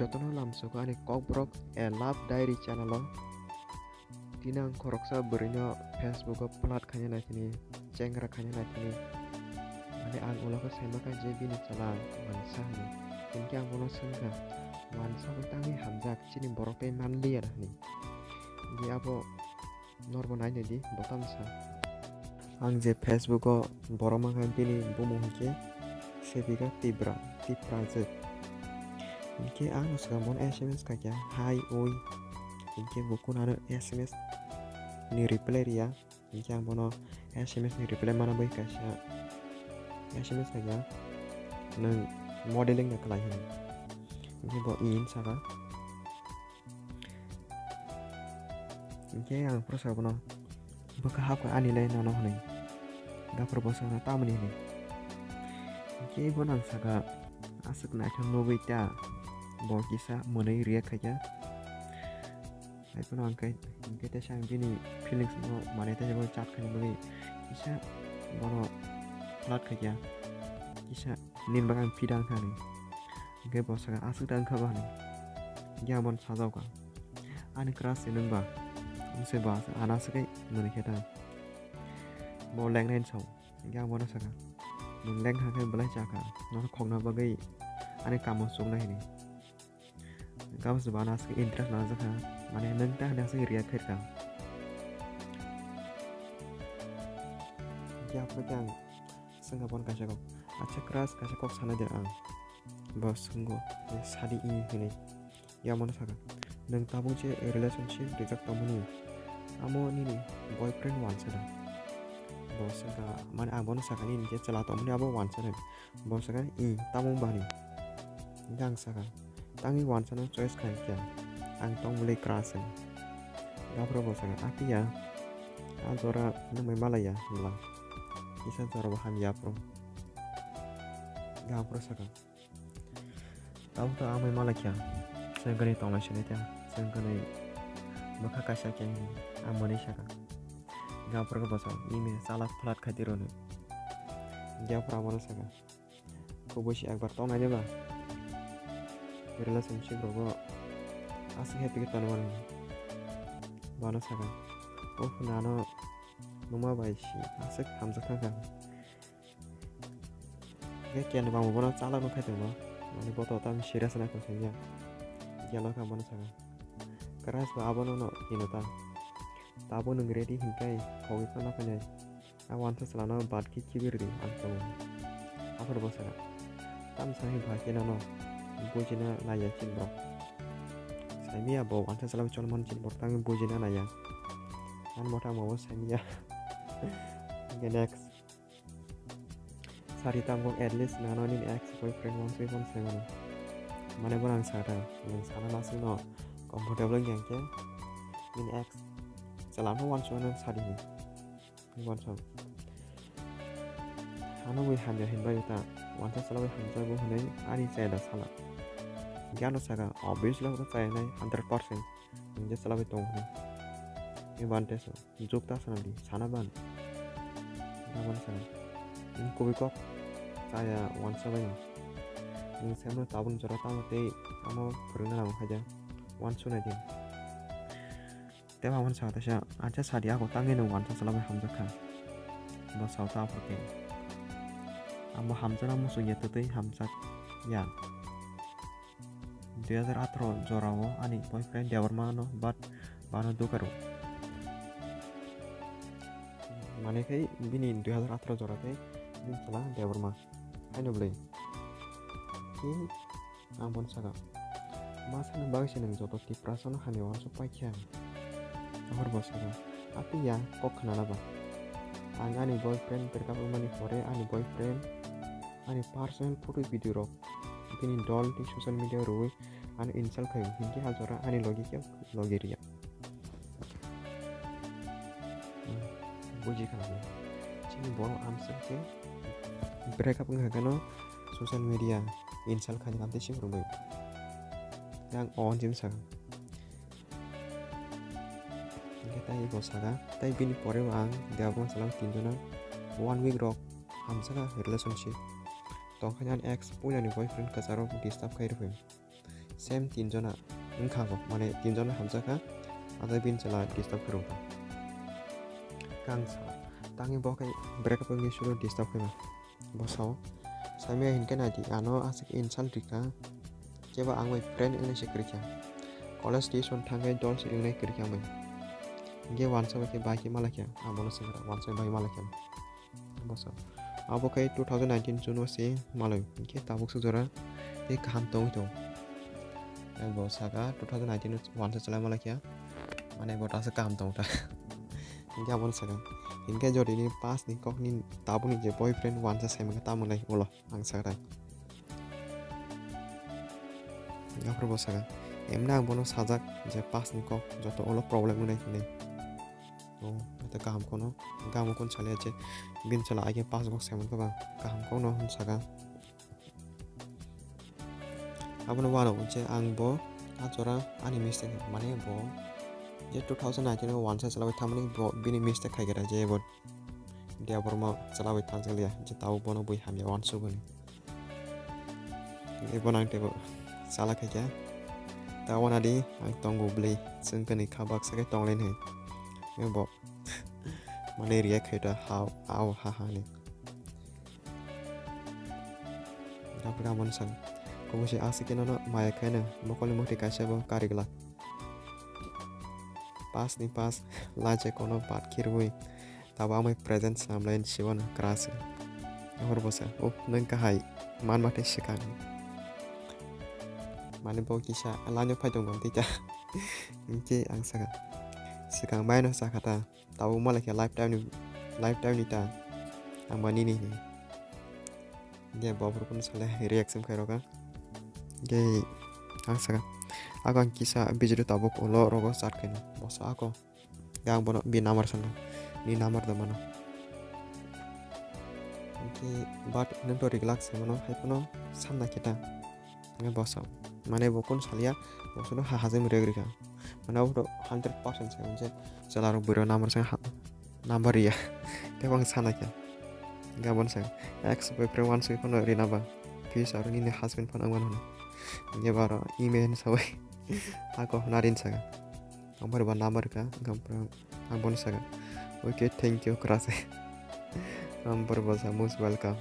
jotono lamsoko ani kokbrok love diary channel tinang koroksa berino Facebook plat khanya na kini cengra khanya na kini ane ang ulo ko sema ka jebi ni chala wansa ni kinki ang ulo sengka wansa ko tangi hamzak chini borok pe manli ya ni di abo norbo nai di botam sa ang je Facebook ko borok makan pini bumu ke sebiga tibra je inke ang usgamon SMS ka kya hi oi inke buku nado SMS ni reply ria inke ang bono SMS ni reply mana bai kasya SMS saja nang modeling na kalahin inke bo in saka inke ang prosa bono baka hap ka ani lai na no hani ga proposal na tamani ni inke bo nang saka asuk na kan no ta bo kisa monai ria kaya ai pun angkai kita sang bini feelings no mane ta jabo chat kan bagi kisa bono plat kaya kisa nin bagang pidang kan ge bo saka asuk dang ka ba ni ya bon sajau ka ani keras seneng ba umse ba ana sakai nuni keta bo leng nen sau ya bon saka mun leng ha kai belai chaka no khong na bagai ani kamo sung na ni kamu sebenarnya sih interest nasa kan mana nengta ada sih riak kan ya pegang sengapon kasih kok acak keras kasih kok sana jangan bos sungguh sadi ini ya mana saka neng tabung ce relationship dekat kamu nih amo ini boyfriend once ada bos saka mana abon saka ini je celah kamu nih abo once ada bos saka tabung bani gang saka tangi wansana choice kan kya ang tong mulai kerasan gapro bosan ati ya azora namai malaya lah bisa zora baham ya pro gapro saka tahu ta amai malakya sengkani tong la shine ta sengkani maka kasha kya ni amone shaka gapro bosan ini salah plat khatiro ne gapro amone saka ko boshi akbar tong aja ba relationship rogo asik happy kita naman bana saka oh nano numa baishi asik hamzak kan ya kian bang bona cala no khai tengba mani boto tam serious na ko senya yalo ka bana saka keras ba abono no inota tabo nung ready hinkai kowi kana kanyai awan ta selana bad ki kibir di anto apa bosaka tam sahi bhakena no bojina naya chin bro samia bo anta salam cholmon chin bro tang bojina naya an motang mo samia next sari tam at least nanonin ex boyfriend 1317 mane bonang sara nang sara masih no comfortable yang ke min ex salam wan chuan sari ni wan chuan anu wi han ya hin ba yuta wan ta salam han ja bo hanai ani chai da sala Gano saka obviously aku saya nai 100% menjadi selalu tong ini bante so jukta sana di sana ban namun sana ini kopi kok saya once banyak ini saya mau tabung cerita tamu teh kamu pernah nang aja once aja teh awan saat saya aja sadia aku tangin once selalu hamzaka bos sauta apa amo hamzana musuh ya teteh hamzat ya 2018 jorawo ani boyfriend dia bermano but bano dukaru mane kai bini 2018 jorate bin salah dia berma ayo boleh ki ampun saka masa nang bagus nang joto ti prasana hanewan supaya kya ahor bosaka ati ya kok kenal apa ani boyfriend berkapu mani fore ani boyfriend ani personal foto video ro bini doll di social media ro anu install kayu hingi hazora ani logiknya logeria boji kan sini boro amsel ce break up ngagano social media install kan nanti sih rumah yang on jim sang kita ibu saga tapi bini pore wang dia pun selang tinjona 1 week rock hamsaka relationship tong kanyan ex punya nih boyfriend kasaro di staff kayak same tinjona ingkhago mane tinjona hamjaka ada bin chala disturb karo kang sa tangi bokai breakup ngi suru disturb kema bosao samia hinke nadi ano asik insan rika jeba angwai friend ini sekrika college station thangai dol se ingnai krika mai nge wansa ke baki malakya abono singra wansa bai malakya bosao abo kai 2019 juno se malai ke tabuk sujora e kaham tong to bo saga 2019 wansa chala malakya mane bota se kaham tong ta nge abon saga inke jodi ni pas ni kok ni tabu ni je boyfriend wansa se ma ta mulai ulo ang saga nge pro saga emna bono sajak je pas ni kok joto ulo problem mulai ni itu kaham kono gamu kon chale je bin chala age pas gok semen ko ba kaham kono hun saga abono wano je ang bo ajora ani mistake mane bo je 2019 wansa chalabai thamani bo bini mistake khai gera je bo dia borma chalabai thangjalia je tau bono boi hamya wansu bani e bonang te bo sala khai ja tawana di ang tongo blei sengkani khabak sakai tonglen he bo mane react kheta how aw ha ha ni rapra mon sang ko si asikin no maya khena mokoli moti kaisa bo karigla pas ni pas laje kono pat kirui taba mai present samlain siwan kras hor bosa nang kahai man mate sikang mane bo kisa alanyo phaitong bam tita inke ang saga sikang bai no sakata tahu malah ya lifetime ni ta ambani ni dia bawa pun salah reaction karo ka ge angsa akan kisah bijidu tabuk ulo rogo sat kene boso ako gang bono bi namar sana ni namar da mano ki but nento relax mano hai puno sanna kita nge boso mane bokun salia boso no hajem regrika mana udah 100% saya menjadi selalu biro nomor saya nomor ya dia bang sana ya nggak bon saya ex boyfriend one sih pun dari naba bisa orang ini husband pun angwan ini baru email saya aku narin saya nomor nomor ka gampang angwan saya oke thank you keras nomor bahasa most welcome